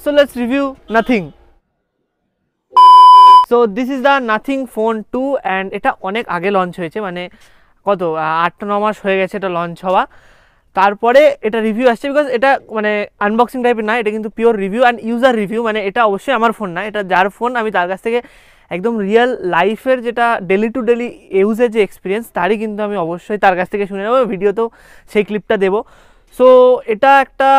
So let's review Nothing. So this is the Nothing Phone 2 and এটা অনেক আগে launch হয়েছে, মানে কত 8-9 মাস হয়ে গেছে এটা লঞ্চ হওয়া। তারপরে এটা রিভিউ আসছে বিকজ এটা মানে আনবক্সিং টাইপের না, এটা কিন্তু pure review and user review. মানে এটা অবশ্যই আমার ফোন না, এটা যার ফোন আমি তার কাছ থেকে একদম রিয়েল লাইফের যেটা ডেলি টু ডেলি ইউজের যে এক্সপিরিয়েন্স তারই কিন্তু আমি অবশ্যই তার কাছ থেকে শুনে নেবো, ভিডিওতেও সেই ক্লিপটা দেবো। সো এটা একটা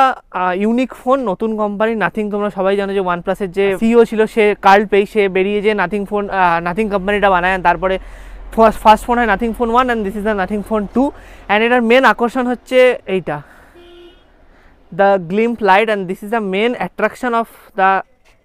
ইউনিক ফোন, নতুন কোম্পানি নাথিং। তোমরা সবাই জানো যে ওয়ানপ্লাসের যে সিইও ছিল সে কার্ল পেই, সে বেরিয়ে যে নাথিং ফোন নাথিং কোম্পানিটা বানায়, তারপরে ফার্স্ট ফোন হয় Nothing phone 1 and this is the Nothing phone 2। And এটার মেন আকর্ষণ হচ্ছে এইটা, the glyph light, and this is the main attraction of the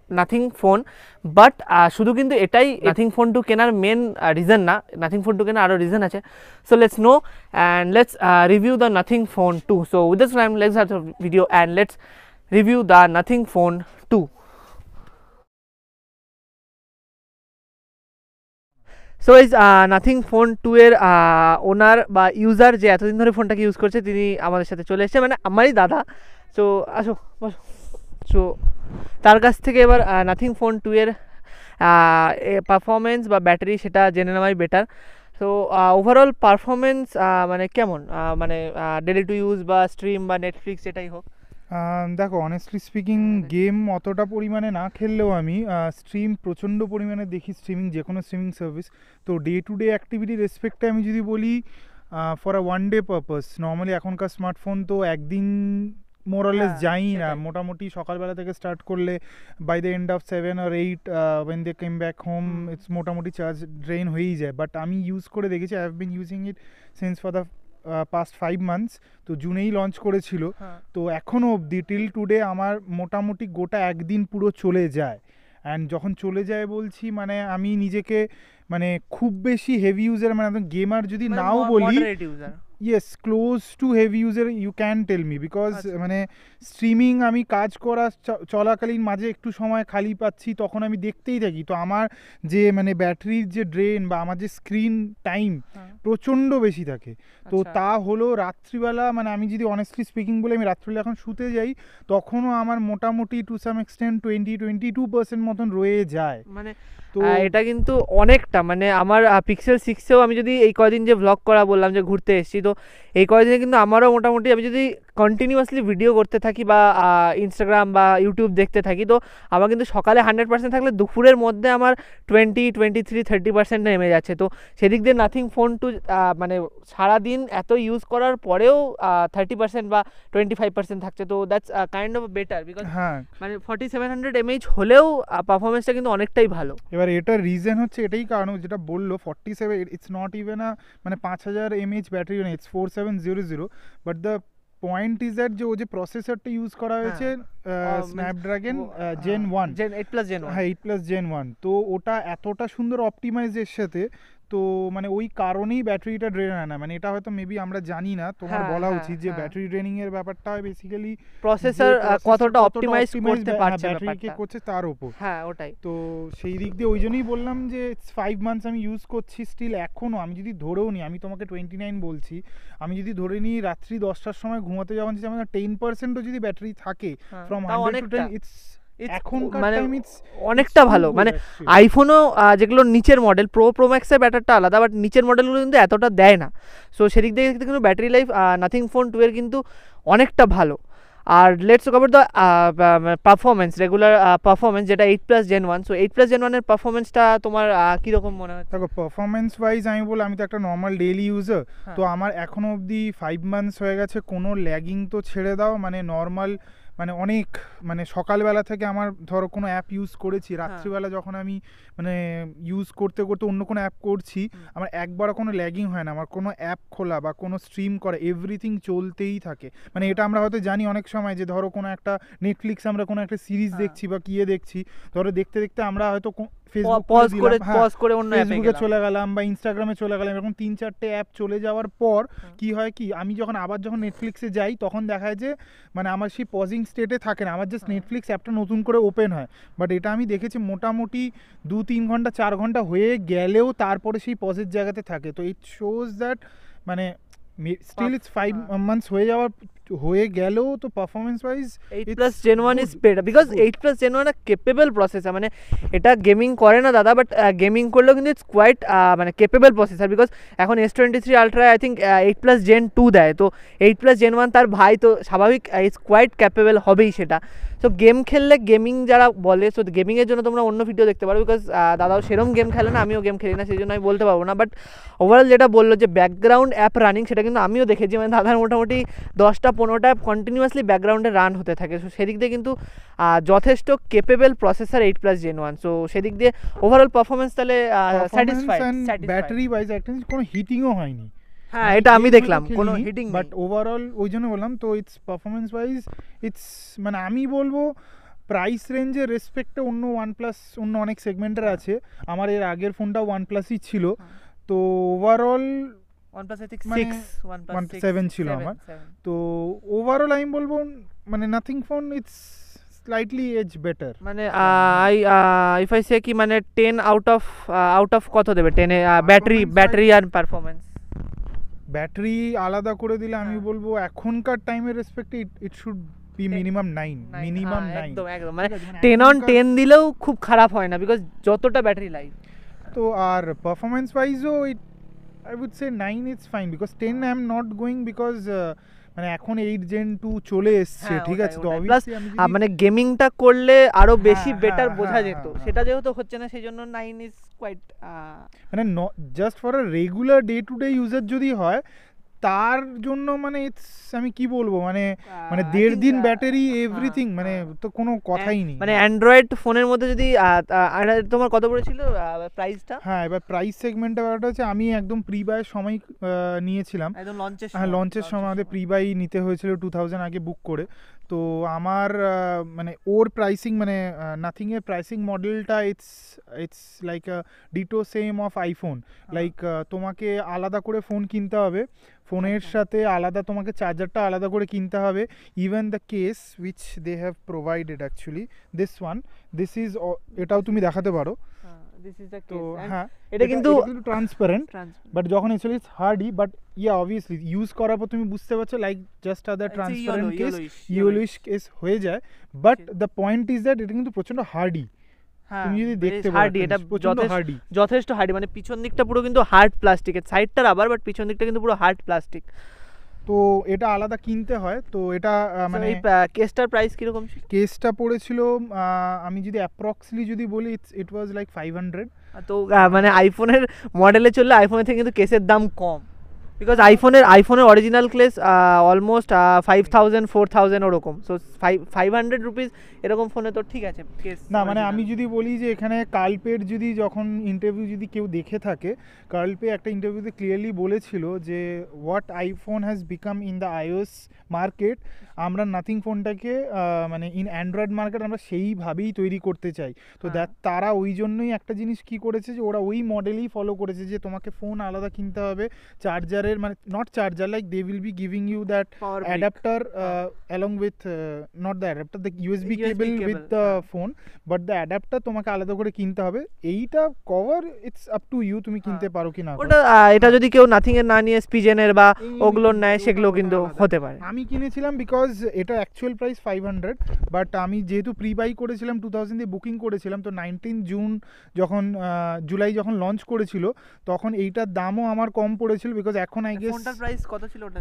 Nothing phone. But শুধু কিন্তু এটাই নাথিং ফোন 2 কেনার মেন রিজন না, নাথিং ফোন 2 কেনার আরও রিজন আছে। So let's know and let's review the Nothing phone 2। So with this time let's have the video and let's review the Nothing phone 2। So is nothing phone 2 এর ওনার বা user যে এতদিন ধরে ফোনটাকে use করছে তিনি আমাদের সাথে চলে এসেছে, মানে আমারই দাদা। সো আসো বসো। সো তার কাছ থেকে এবার নাথিং ফোন 2 এর পারফরমেন্স বা ব্যাটারি সেটা জেনে নেওয়াই বেটার। সো ওভারঅল পারফরমেন্স মানে কেমন, মানে ডেলি টু ইউজ বা স্ট্রিম বা নেটফ্লিক্স যেটাই হোক। দেখো অনেস্টলি স্পিকিং গেম অতটা পরিমাণে না খেললেও আমি স্ট্রিম প্রচণ্ড পরিমাণে দেখি, স্ট্রিমিং যে কোনো স্ট্রিমিং সার্ভিস। তো ডে টু ডে অ্যাক্টিভিটি রেসপেক্টে আমি যদি বলি for a one day purpose, normally এখনকার স্মার্টফোন তো একদিন মোরালেস যাই না, মোটামুটি সকালবেলা থেকে স্টার্ট করলে by the end of 7 or 8 when they came back home it's মোটামুটি চার্জ ড্রেন হয়েই যায়। বাট আমি ইউজ করে দেখেছি, I have been using it since for the past 5 months। তো জুনেই লঞ্চ করেছিল, তো এখনও অবধি টিল টুডে আমার মোটামুটি গোটা একদিন পুরো চলে যায়। অ্যান্ড যখন চলে যায় বলছি মানে আমি নিজেকে মানে খুব বেশি হেভি ইউজার, মানে গেমার যদি নাও বলি, yes close to heavy user you can tell me, because মানে স্ট্রিমিং আমি কাজ করা চলাকালীন মাঝে একটু সময় খালি পাচ্ছি তখন আমি দেখতেই থাকি। তো আমার যে মানে ব্যাটারির যে ড্রেন বা আমার যে স্ক্রিন টাইম প্রচণ্ড বেশি থাকে। তো তা হলো রাত্রিবেলা, মানে আমি যদি অনেস্টলি স্পিকিং বলে আমি রাত্রিবেলা এখন শুতে যাই তখনও আমার মোটামুটি টু সাম এক্সটেন্ট 20-22% মতন রয়ে যায়। মানে তো এটা কিন্তু অনেকটা, মানে আমার পিক্সেল 6এও আমি যদি এই কয়দিন যে ভ্লগ করা বললাম যে ঘুরতে এসেছি, তো এই কয়দিনে কিন্তু আমারও মোটামুটি আমি যদি কন্টিনিউয়াসলি ভিডিও করতে থাকি বা ইনস্টাগ্রাম বা ইউটিউব দেখতে থাকি, তো আমার কিন্তু সকালে 100% থাকলে দুপুরের মধ্যে আমার 20-23-30% নেমে যাচ্ছে। তো সেদিক দিয়ে নাথিং ফোন 2 মানে সারাদিন এত ইউজ করার পরেও 30% বা 25% থাকছে। তো that's kind of better, because মানে 4700 mAh হলেও পারফরমেন্সটা কিন্তু অনেকটাই ভালো। এবার এটার রিজন হচ্ছে এটাই, কারণ যেটা বললো 47 ইটস নট ইভেন মানে 5000 mAh battery, it's 4700। But the point is that যে ও যে প্রসেসরটা ইউজ করা হয়েছে স্ন্যাপড্রাগন জেন 1, জেন 8+ জেন 1, হ্যাঁ 8+ জেন 1, তো ওটা এতটা সুন্দর অপটিমাইজের সাথে, তো মানে ওই কারণেই ব্যাটারিটা ড্রেন হয় না। মানে এটা হয়তো মেবি আমরা জানি না, তোমার বলা উচিত যে ব্যাটারি ড্রেনিং এর ব্যাপারটা হয় বেসিক্যালি প্রসেসর কতটা অপটিমাইজ করতে পারছে ব্যাটারিকে করছে তার উপর। হ্যাঁ ওটাই। তো সেই দিক দিয়ে ওই জন্যই বললাম যে 5 months আমি ইউজ করছি, স্টিল এখনও আমি যদি ধরেও নিই, আমি তোমাকে 29 বলছি, আমি যদি ধরে নিই রাত্রি 10টার সময় ঘুমাতে যাওয়ার যে আমার 10%ও যদি ব্যাটারি থাকে ফ্রম 100 to 10, ইটস মানে অনেকটা ভালো। মানে আইফোনও যেগুলো নিচের মডেল প্রো ম্যাক্সের ব্যাটারিটা আলাদা, বাট নিচের মডেলগুলো কিন্তু এতটা দেয় না। সো সেদিক দিয়ে কিন্তু ব্যাটারি লাইফ নাথিং ফোন 2 এর কিন্তু অনেকটা ভালো। আর let's cover the performance, regular performance যেটা 8+ জেন 1। সো 8+ জেন 1 এর পারফরমেন্সটা তোমার কীরকম মনে হয়? দেখো পারফরমেন্স ওয়াইজ আমি বলি, আমি তো একটা নর্মাল ডেইলি ইউজার, তো আমার এখনও অবধি 5 months হয়ে গেছে, কোনো ল্যাগিং তো ছেড়ে দাও, মানে নর্মাল মানে অনেক মানে সকালবেলা থেকে আমার ধরো কোনো অ্যাপ ইউজ করেছি, রাত্রিবেলা যখন আমি মানে ইউজ করতে করতে অন্য কোনো অ্যাপ করছি, আমার একবারও কোনো ল্যাগিং হয় না। আমার কোনো অ্যাপ খোলা বা কোনো স্ট্রিম করা এভরিথিং চলতেই থাকে। মানে এটা আমরা হয়তো জানি অনেক সময় যে ধরো কোনো একটা নেটফ্লিক্স আমরা কোনো একটা সিরিজ দেখছি বা কিয়ে দেখছি, ধরো দেখতে দেখতে আমরা হয়তো ফেসবুকে চলে গেলাম বা ইনস্টাগ্রামে চলে গেলাম, এরকম 3-4টে অ্যাপ চলে যাওয়ার পর কি হয় কি, আমি যখন নেটফ্লিক্সে যাই তখন দেখায় যে মানে আমার সেই পজিং স্টেটে থাকে না, আমার জাস্ট নেটফ্লিক্স অ্যাপটা নতুন করে ওপেন হয়। বাট এটা আমি দেখেছি মোটামুটি 2-3 ঘন্টা 4 ঘন্টা হয়ে গেলেও তারপরে সেই পজের জায়গাতে থাকে। তো ইট শোজ দ্যাট মানে স্টিল ইটস 5 months হয়ে যাওয়ার হয়ে গেলেও তো performance wise 8 Plus Gen 1 is better because 8 Plus Gen 1 a capable processor, মানে এটা গেমিং করে না দাদা, বাট গেমিং করলেও কিন্তু ইটস কোয়াইট মানে কেপেবল প্রসেসর, বিকজ এখন S23 Ultra I think 8 Plus Gen 2 দেয়, তো 8 Plus Gen 1 তার ভাই, তো স্বাভাবিক ইটস কোয়াইট ক্যাপেবল হবেই সেটা। সো গেম খেললে, গেমিং যারা বলে, সো গেমিংয়ের জন্য তোমরা অন্য ভিডিও দেখতে পারো, বিকজ দাদাও সেরকম গেম খেলে না, আমিও গেম খেলি না, সেই জন্য আমি বলতে পারবো না। বাট ওভারঅল যেটা বললো যে ব্যাকগ্রাউন্ড অ্যাপ রানিং, সেটা কিন্তু আমিও দেখেছি, মানে দাদার মোটামুটি 10টা-15টা অ্যাপ কন্টিনিউয়াসলি ব্যাকগ্রাউন্ডে রান হতে থাকে। সো সেদিক দিয়ে কিন্তু যথেষ্ট capable processor 8 Plus Gen 1। So সেদিক দিয়ে ওভারঅল পারফরমেন্স তাহলে স্যাটিসফাইড। ব্যাটারি ওয়াইজ একটা কোনো হিটিংও হয়নি। হ্যাঁ, এটা আমি দেখলাম, কোনো হিটিং, বাট ওভারঅল ওই জন্য বললাম তো ইটস পারফরমেন্স ওয়াইজ ইটস, মানে আমি বলবো প্রাইস রেঞ্জের রেসপেক্টে অন্য OnePlus, অন্য অনেক সেগমেন্টের আছে, আমার এর আগের ফোনটা OnePlusই ছিল, তো ওভারঅল OnePlus I think মানে 6, OnePlus 7 ছিল আমার, তো ওভারঅল আমি বলবো মানে Nothing phone it's slightly edge better. মানে ইফ আই সে কি মানে 10 আউট অফ কত দেবে 10 এ ব্যাটারি আর পারফরমেন্স? ব্যাটারি আলাদা করে দিলে আমি বলবো এখনকার টাইমের রেসপেক্টে it should be minimum 9, minimum 9 একদম একদম, মানে 10 on 10 দিলেও খুব খারাপ হয় না, বিকজ যতটা ব্যাটারি লাইফ। তো আর পারফরমেন্স ওয়াইজও it I would say 9 it's fine, because 10 I am not going, because মানে এখন 8 Gen 2 চলে এসছে, ঠিক আছে, তো অবভিয়াসলি আমি মানে গেমিংটা করলে আরো বেশি বেটার বোঝা যেত, সেটা যেহেতু হচ্ছে না, সেই জন্য 9 ইজ কোয়াইট, মানে just for a regular day to day user যদি হয় তার জন্য মানে ইটস, আমি কি বলবো, মানে 1.5 দিন ব্যাটারি এভরিথিং, মানে তো কোনো কথাই নেই। মানে অ্যান্ড্রয়েড ফোনের মধ্যে যদি তোমার কত পড়েছিল প্রাইসটা? হ্যাঁ, এবার প্রাইস সেগমেন্টটা ব্যাপারটা হচ্ছে, আমি একদম প্রি বাই সময় নিয়েছিলাম, একদম লঞ্চের হ্যাঁ লঞ্চের সময় আমাদের প্রি বাই নিতে হয়েছিল 2000 আগে বুক করে, তো আমার মানে ওর প্রাইসিং মানে নাথিং এর প্রাইসিং মডেলটা it's like a ditto same of iPhone, like তোমাকে আলাদা করে ফোন কিনতে হবে, ফোনের সাথে আলাদা তোমাকে চার্জারটা আলাদা করে কিনতে হবে, even the case which they have provided actually this is, এটাও তুমি দেখাতে পারো, তো হ্যাঁ এটা কিন্তু ট্রান্সপারেন্ট, বাট যখন actually it's hardy, but yeah obviously use করার পর তুমি বুঝতে পারছো like just other transparent case, yellowish case হয়ে যায়, but the point is that এটা কিন্তু প্রচন্ড হার্ডি, তুমি যদি দেখতে পারো এটা যথেষ্ট হার্ডি, মানে পিছন দিকটা পুরো কিন্তু হার্ড প্লাস্টিকের, সাইডটা রাবার, বাট পিছন দিকটা কিন্তু পুরো হার্ড প্লাস্টিক, তো এটা আলাদা কিনতে হয়। তো এটা মানে এই কেসটার প্রাইস কিরকম ছিল? কেসটা পড়েছিল আমি যদি অ্যাপ্রক্সলি যদি বলি ইট ওয়াজ লাইক 500। তো মানে আইফোনের মডেলে চললে আইফোনের থেকে কিন্তু কেসের দাম কম, বিকজ আইফোনের অরিজিনাল কেস অলমোস্ট 5000 4000 ওরকম, সো 500 রুপিস এরকম ফোনে তো ঠিক আছে কেস না, মানে আমি যদি বলি যে এখানে কালপের যদি যখন ইন্টারভিউ যদি কেউ দেখে থাকে, কালপে একটা ইন্টারভিউতে ক্লিয়ারলি বলেছিল যে what iPhone has become in the iOS market, আমরা নাথিং ফোনটাকে মানে ইন অ্যান্ড্রয়েড মার্কেট আমরা সেইভাবেই তৈরি করতে চাই, তো তারা ওই জন্যই একটা জিনিস কি করেছে যে ওরা ওই মডেলই ফলো করেছে যে তোমাকে ফোন আলাদা কিনতে হবে, চার্জারের মানে not charger, like they will be giving you that adapter along with not the adapter, the USB cable with the phone, but the adapter তোমাকে আলাদা করে কিনতে হবে, এইটা cover it's up to you, তুমি কিনতে পারো কি না। ওটা এটা যদি কেউ নাথিং এর না নিয়ে স্পিজেনের বা ওগুলোর নেয় সেগুলো কিন্তু হতে পারে। আমি কিনেছিলাম বিকজ এটা অ্যাকচুয়াল প্রাইস 500, বাট আমি যেহেতু প্রি বাই করেছিলাম 2000 দিয়ে বুকিং করেছিলাম, তো 19 জুন যখন জুলাই যখন লঞ্চ করেছিল তখন এইটার দামও আমার কম পড়েছিল, বিকজ এখন আই গেস ফোনটার প্রাইস কত ছিল ওটা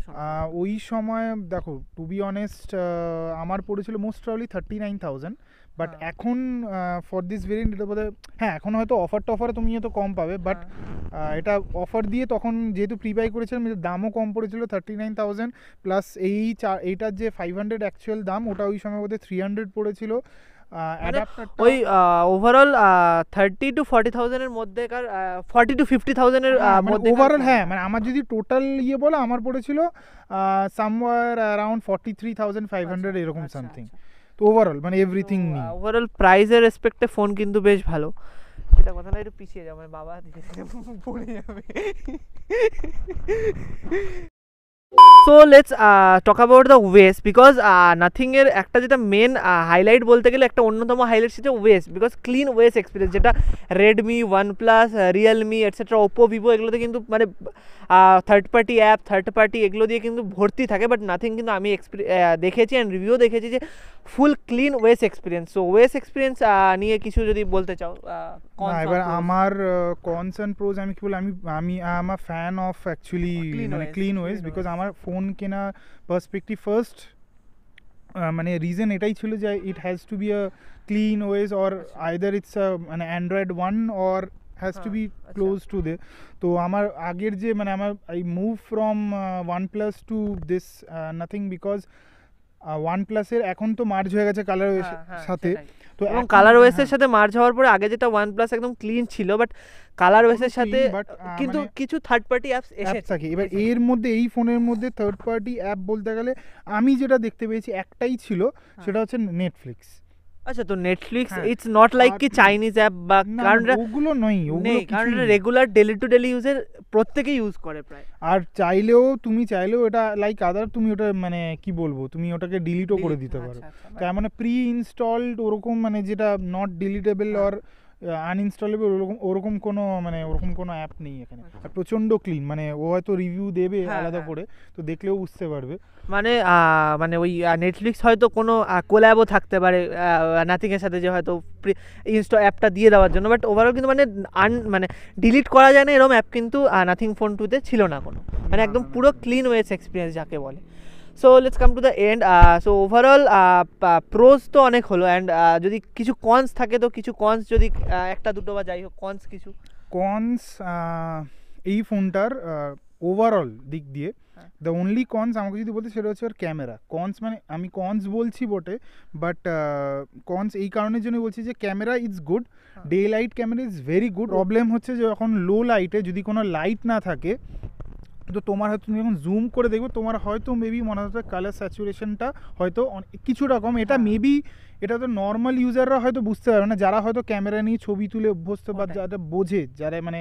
ওই সময় দেখো টু বি অনেস্ট আমার পড়েছিল মোস্ট প্রবাবলি 39,000, বাট এখন ফর দিস ভেরিয়েন্ট এটা বোধহয় হ্যাঁ এখন হয়তো অফারে তুমি হয়তো কম পাবে, বাট এটা অফার দিয়ে তখন যেহেতু প্রি বাই করেছিলাম এর দামও কম পড়েছিল 39,000 প্লাস এইটার যে 500 অ্যাকচুয়াল দাম ওটা ওই সময় বোধহয় 300 পড়েছিল। ওই ওভারঅল 30 to 40,000 এর মধ্যেকার 40 to 50,000 এর মধ্যে ওভারঅল, হ্যাঁ মানে আমার যদি টোটাল ইয়ে বলে আমার পড়েছিল সামওয়্যার অ্যারাউন্ড 43,500 এরকম সামথিং, তো ওভারঅল মানে এভরিথিং নিয়ে ওভারঅল প্রাইসের রেসপেক্টে ফোন কিন্তু বেশ ভালো, এটা কথা না একটু পিছিয়ে যাও, মানে বাবা পড়ে যাবে। So let's talk about the OS, because nothing এর একটা যেটা মেন হাইলাইট বলতে গেলে একটা অন্যতম হাইলাইট সেটা ওয়েস, বিকজ ক্লিন ওয়েস এক্সপিরিয়েন্স, যেটা Redmi, OnePlus, Realme etcetera, Oppo, Vivo এগুলোতে কিন্তু মানে third party app, third party এগুলো দিয়ে কিন্তু ভর্তি থাকে, বাট নাথিং কিন্তু আমি দেখেছি অ্যান্ড রিভিউ দেখেছি যে ফুল ক্লিন ওয়েস এক্সপিরিয়েন্স। সো ওয়েস এক্সপিরিয়েন্স নিয়ে কিছু যদি বলতে চাও। না, এবার আমার কনস অ্যান্ড প্রোজ আমি কি বলি, আমি I am a fan of actually মানে ক্লিন ওয়েস, বিকজ আমার ফোন কেনা পার্সপেক্টিভ ফার্স্ট মানে রিজন এটাই ছিল যে it has to be a clean OS or either it's মানে Android one or has to be close to they. তো আমার আগের যে মানে আমার I move from OnePlus to this Nothing, because ওয়ান প্লাসের এখন তো মার্জ হয়ে গেছে কালার সাথে, তো এবং কালার ওয়েসের সাথে মার্জ হওয়ার পরে আগে যেটা ওয়ানপ্লাস একদম ক্লিন ছিল, বাট কালার ওয়েসের সাথে কিন্তু কিছু থার্ড পার্টি অ্যাপস এসেছে। এবার এর মধ্যে এই ফোনের মধ্যে থার্ড পার্টি অ্যাপ বলতে গেলে আমি যেটা দেখতে পেয়েছি একটাই ছিল, সেটা হচ্ছে নেটফ্লিক্স। আচ্ছা, তো নেটফ্লিক্স ইটস নট লাইক কি চাইনিজ অ্যাপ বা, কারণ ওগুলো নয়, ওগুলো কারণ রেগুলার ডেলি টু ডেলি ইউজের প্রত্যেকেই ইউজ করে প্রায়, আর তুমি চাইলেও এটা লাইক আদার তুমি ওটা মানে কি বলবো, তুমি ওটাকে ডিলিটও করে দিতে পারো। তার মানে প্রি ইনস্টলড ওরকম মানে যেটা নট ডিলিটেবল অর আনইনস্টলেবল ওরকম কোনো মানে ওরকম কোনো অ্যাপ নেই এখানে। আর প্রচণ্ড ক্লিন, মানে ও হয়তো রিভিউ দেবে আলাদা করে, তো দেখলেও বুঝতে পারবে। মানে মানে ওই নেটফ্লিক্স হয়তো কোনো কোল্যাবও থাকতে পারে নাথিংয়ের সাথে, যে হয়তো অ্যাপটা দিয়ে দেওয়ার জন্য, বাট ওভারঅল কিন্তু মানে মানে ডিলিট করা যায় না এরকম অ্যাপ কিন্তু নাথিং ফোন 2 তে ছিল না কোনো, মানে একদম পুরো ক্লিন ওয়েস এক্সপিরিয়েন্স যাকে বলে। So let's come to the end. So overall pros তো অনেক হলো, অ্যান্ড যদি কিছু কনস থাকে তো কিছু কনস যদি একটা দুটো বা যাই হোক কনস কিছু কনস এই ফোনটার ওভারঅল দিক দিয়ে দ্য অনলি কনস আমাকে যদি বলতে সেটা হচ্ছে ওর ক্যামেরা। কনস মানে আমি কনস বলছি বটে, বাট কনস এই কারণের জন্য বলছি যে camera is good, day light camera is very good. Problem হচ্ছে যে যখন লো লাইটে যদি কোনো লাইট না থাকে, তো তোমার হয়তো তুমি যখন জুম করে দেখবে তোমার হয়তো মেবি মনে হচ্ছে কালার স্যাচুরেশনটা হয়তো কিছুটা কম। এটা মেবি এটা তো নর্মাল ইউজাররা হয়তো বুঝতে পারবে না, যারা হয়তো ক্যামেরা নিয়ে ছবি তুলে অভ্যস্ত বা যারা বোঝে, যারা মানে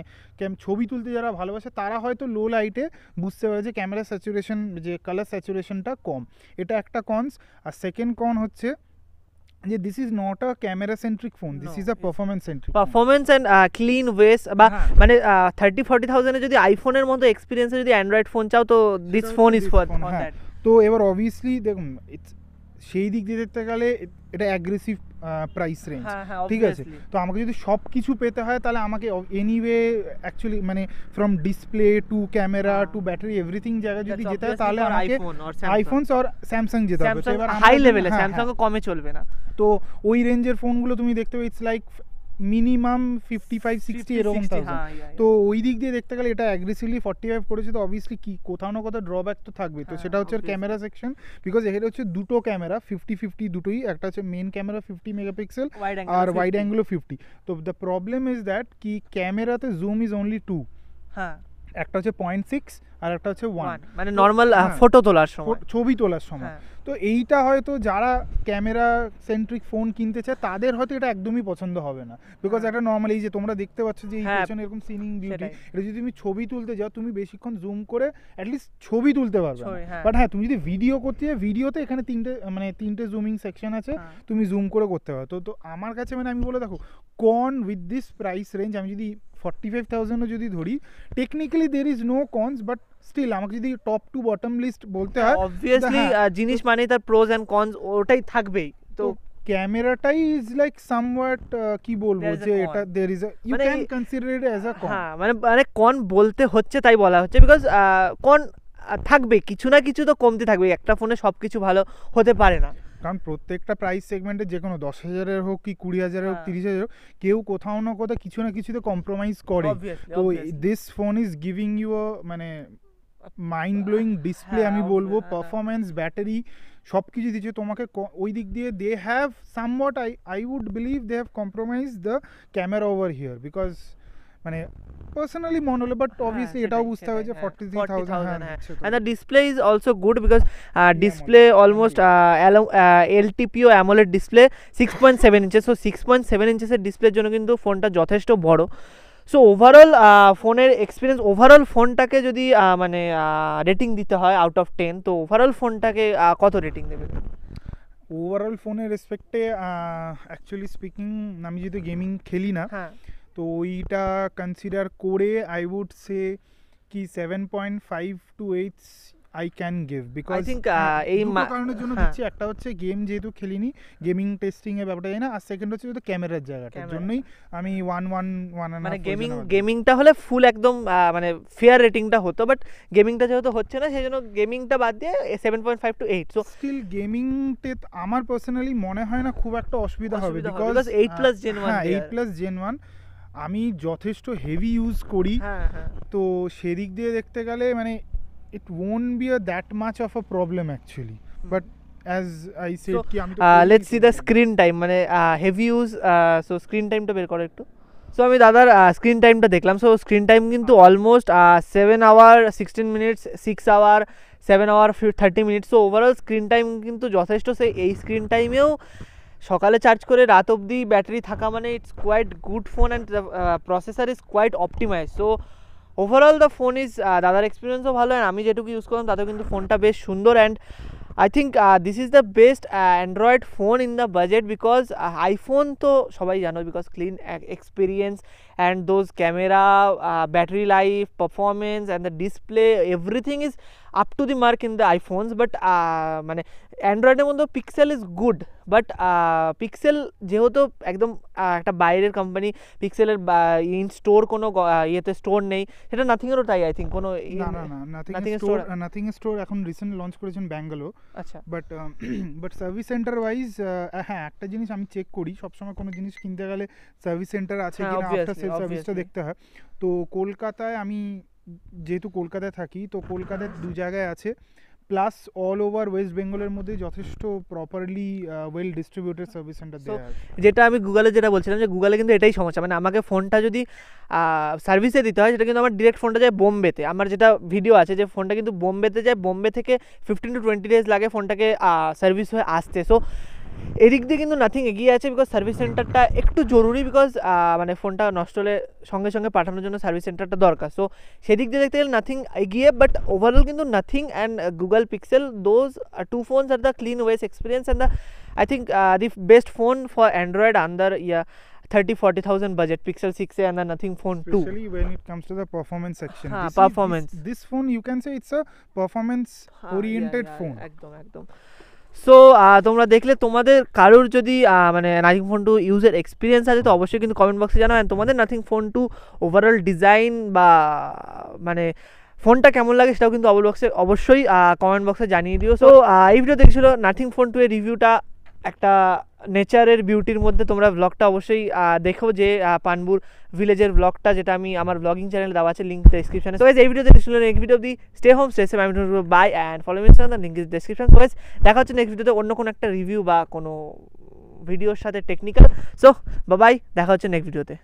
ছবি তুলতে যারা ভালোবাসে, তারা হয়তো লো লাইটে বুঝতে পারে যে ক্যামেরা স্যাচুরেশন, যে কালার স্যাচুরেশনটা কম। এটা একটা কনস। আর সেকেন্ড কন হচ্ছে যে this is not a camera centric phone, this is a performance centric. Performance and clean OS বা মানে 30-40,000 যদি আইফোনের মতো এক্সপিরিয়েন্সে যদি অ্যান্ড্রয়েড ফোন চাও, তো this phone is for that. তো এবার অবভিয়াসলি দেখুন সেই দিক দিয়ে দেখতে গেলে এটা অ্যাগ্রেসিভ প্রাইস রেঞ্জ, ঠিক আছে। তো আমাকে যদি সব কিছু পেতে হয় তাহলে আমাকে এনিওয়ে অ্যাকচুয়ালি মানে from display to camera to battery everything জায়গায় যদি যেতে হয় তাহলে আমাকে আইফোনস আর স্যামসাং যেতে হবে। তো এবার হাই লেভেলে স্যামসাংও কমে চলবে না, তো ওই রেঞ্জের ফোনগুলো তুমি দেখতে পাবে ইটস লাইক মিনিমাম 55-60 এরকম থাউজেন্ড। তো ওই দিক দিয়ে দেখতে গেলে এটা অ্যাগ্রেসিভলি 45 করেছে, তো অবভিয়াসলি কি কোথাও না কোথাও ড্রব্যাক তো থাকবে। তো সেটা হচ্ছে ক্যামেরা সেকশন, বিকজ এখানে হচ্ছে দুটো ক্যামেরা 50-50 দুটোই, একটা হচ্ছে মেন ক্যামেরা 50 মেগাপিক্সেল আর ওয়াইড অ্যাঙ্গেলও 50। তো দ্য প্রবলেম ইজ দ্যাট কি ক্যামেরাতে জুম ইজ অনলি 2, একটা হচ্ছে 0.6 আর একটা হচ্ছে 1, মানে নর্মাল ফটো তোলার সময়, ছবি তোলার সময়। তো এইটা হয়তো যারা ক্যামেরা সেন্ট্রিক ফোন কিনতে চায় তাদের হয়তো এটা একদমই পছন্দ হবে না, বিকজ একটা নর্মাল এই যে তোমরা দেখতে পাচ্ছ যে এই পেছনে এরকম সিনিং বিউটি, এটা যদি তুমি ছবি তুলতে যাও তুমি বেশিক্ষণ জুম করে অ্যাটলিস্ট ছবি তুলতে পারবে না। বাট হ্যাঁ, তুমি যদি ভিডিও করতে যাও, ভিডিওতে এখানে তিনটে জুমিং সেকশন আছে, তুমি জুম করে করতে পারো। তো আমার কাছে মানে আমি বলে দেখো কন উইথ দিস প্রাইস রেঞ্জ আমি যদি 45,000ও যদি ধরি, technically there is no cons, but still আমাকে যদি টপ টু বটম লিস্ট বলতে হয়, অবভিয়াসলি জিনিস মানে তার প্রোজ এন্ড কনস ওটাই থাকবেই। তো ক্যামেরাটাই ইজ লাইক সামওয়াট কি বলবো যে এটা there is you can consider it as a con. হ্যাঁ, মানে কন বলতে হচ্ছে তাই বলা হচ্ছে, বিকজ কন থাকবে, কিছু না কিছু তো কমতি থাকবে, একটা ফোনে সবকিছু ভালো হতে পারে না। কারণ প্রত্যেকটা প্রাইস সেগমেন্টে যে কোনো 10,000-এর হোক কি 20,000-এর হোক 30,000 হোক, কেউ কোথাও না কোথাও কিছু না কিছুতে কম্প্রোমাইজ করে। তো this phone is giving you মানে মাইন্ড ব্লোয়িং ডিসপ্লে, আমি বলবো পারফরমেন্স, ব্যাটারি সব কিছু দিচ্ছে তোমাকে। ওই দিক দিয়ে they have somewhat I would believe they have compromise the camera over here, because মানে personally মনে হলো, বাট অবভিয়াসলি এটাও বুঝতে হবে যে 43,000 and the display is also good because display almost LTPO AMOLED display 6.7 inches, so 6.7 inches এর ডিসপ্লের জন্য কিন্তু ফোনটা যথেষ্ট বড়। সো ওভারঅল ফোনের এক্সপিরিয়েন্স, ওভারঅল ফোনটাকে যদি মানে রেটিং দিতে হয় আউট অফ 10, তো ওভারঅল ফোনটাকে কত রেটিং দেবে? ওভারঅল ফোনের রেসপেক্টে অ্যাকচুয়ালি স্পিকিং, আমি যেহেতু গেমিং খেলি না, হ্যাঁ, তো ওইটা কনসিডার করে আই উড সে কি 7.5 to 8 I can give, because think, এই দুটো কারণের জন্য হ্যাঁ। দিচ্ছি। একটা হচ্ছে গেম যেহেতু খেলিনি, গেমিং টেস্টিং এর ব্যাপারটা জানি না, আর সেকেন্ড হচ্ছে যেহেতু ক্যামেরার জায়গাটার ক্যামেরা। জন্যই আমি 1 মানে গেমিংটা হলে ফুল একদম মানে ফেয়ার রেটিংটা হতো, বাট গেমিংটা যেহেতু হচ্ছে না সেই জন্য গেমিংটা বাদ দিয়ে 7.5 to 8। সো স্টিল গেমিংতে আমার পার্সোনালি মনে হয় না খুব একটা অসুবিধা হবে, বিকজ 8+ Gen 1 হ্যাঁ দেয়া। 8+ Gen 1 আমি যথেষ্ট হেভি ইউজ করি, হ্যাঁ, হ্যাঁ। তো সেদিক দিয়ে দেখতে গেলে মানে it won't be a that much of a problem actually, but as I said So, কি আমি তো let's see the screen time, মানে হেভি ইউজ, সো স্ক্রিন টাইমটা বের করো একটু। সো আমি দাদার স্ক্রিন টাইমটা দেখলাম। সো স্ক্রিন টাইম কিন্তু almost 7 hour 16 minutes, 6 hour 7 hour 30 minutes। So overall screen time কিন্তু যথেষ্ট। সেই এই স্ক্রিন টাইমেও সকালে চার্জ করে রাত অবধি ব্যাটারি থাকা মানে it's quite good phone, and processor is quite optimise. So overall the phone is, দাদার এক্সপিরিয়েন্সও ভালো, অ্যান্ড আমি যেটুকু ইউজ করলাম তাতেও কিন্তু ফোনটা বেশ সুন্দর। And I think this is the best Android phone in the budget, because iPhone তো সবাই জানো, because clean experience and those camera, battery life, performance and the display, everything is up to the mark in the iPhones, but মানে অ্যান্ড্রয়েডের মধ্যে pixel is good, but pixel যেহেতু একদম একটা বাইরের company, পিক্সেলের ইন স্টোর কোনো ইয়েতে স্টোর নেই, সেটা নাথিংয়েরও তাই আই থিঙ্ক কোনো নাথিং স্টোর এখন রিসেন্ট লঞ্চ করেছেন ব্যাঙ্গালোর। আচ্ছা, বাট সার্ভিস সেন্টার ওয়াইজ হ্যাঁ একটা জিনিস আমি চেক করি সবসময়, কোনো জিনিস কিনতে গেলে সার্ভিস সেন্টার আছে হ্যাঁ, কিনা, আফটার সেল obviously, সার্ভিসটা দেখতে হয়। তো কলকাতায় আমি যেহেতু কলকাতায় থাকি, তো কলকাতায় দু জায়গায় আছে, প্লাস অল ওভার ওয়েস্ট বেঙ্গলের মধ্যে যথেষ্ট properly well distributed service centre দেওয়া আছে। যেটা আমি গুগলে যেটা বলছিলাম, যে গুগলে কিন্তু এটাই সমস্যা, মানে আমাকে ফোনটা যদি সার্ভিসে দিতে হয়, সেটা কিন্তু আমার ডিরেক্ট ফোনটা যায় বোম্বেতে। আমার যেটা ভিডিও আছে যে ফোনটা কিন্তু বোম্বেতে যায়, বোম্বে থেকে 15 to 20 days লাগে ফোনটাকে সার্ভিস হয়ে আসতে। সো এদিক দিয়ে কিন্তু নাথিং এগিয়ে আছে, বিকজ সার্ভিস সেন্টারটা একটু জরুরি, বিকজ মানে ফোনটা নষ্ট হলে সঙ্গে সঙ্গে পাঠানোর জন্য সার্ভিস সেন্টারটা দরকার। সো সেদিক দিয়ে দেখতে গেলে নাথিং এগিয়ে, বাট ওভারঅল কিন্তু Nothing and Google Pixel, those two phones are the clean OS experience, and the I think the best phone for Android under 30-40,000 budget, Pixel 6a and the Nothing Phone 2. Especially when it comes to the performance section. Performance. This phone you can say it's a performance oriented phone. একদম। So তোমরা দেখলে, তোমাদের কারোর যদি মানে Nothing phone 2 ইউজের experience আছে তো অবশ্যই কিন্তু কমেন্ট বক্সে জানাও, অ্যান্ড তোমাদের নাথিং ফোন 2 ওভারঅল ডিজাইন বা মানে ফোনটা কেমন লাগে সেটাও কিন্তু অবশ্যই কমেন্ট বক্সে জানিয়ে দিও। সো এই ভিডিও দেখছিল নাথিং ফোন 2 এর রিভিউটা, একটা নেচারের বিউটির মধ্যে। তোমরা ব্লগটা অবশ্যই দেখো, যে পানপুর ভিলেজের ব্লগটা, যেটা আমি আমার ব্লগিং চ্যানেলে দেওয়া আছে, লিঙ্ক ডেসক্রিপশনে। সো এই ভিডিওতে দেখছিল, নেক্সট ভিডিও অবধি stay home, stay safe, bye and follow me on the link is description. So দেখা হচ্ছে নেক্সট ভিডিওতে অন্য কোনো একটা রিভিউ বা কোনো ভিডিওর সাথে টেকনিক্যাল। সো বাই, দেখা হচ্ছে নেক্সট ভিডিওতে।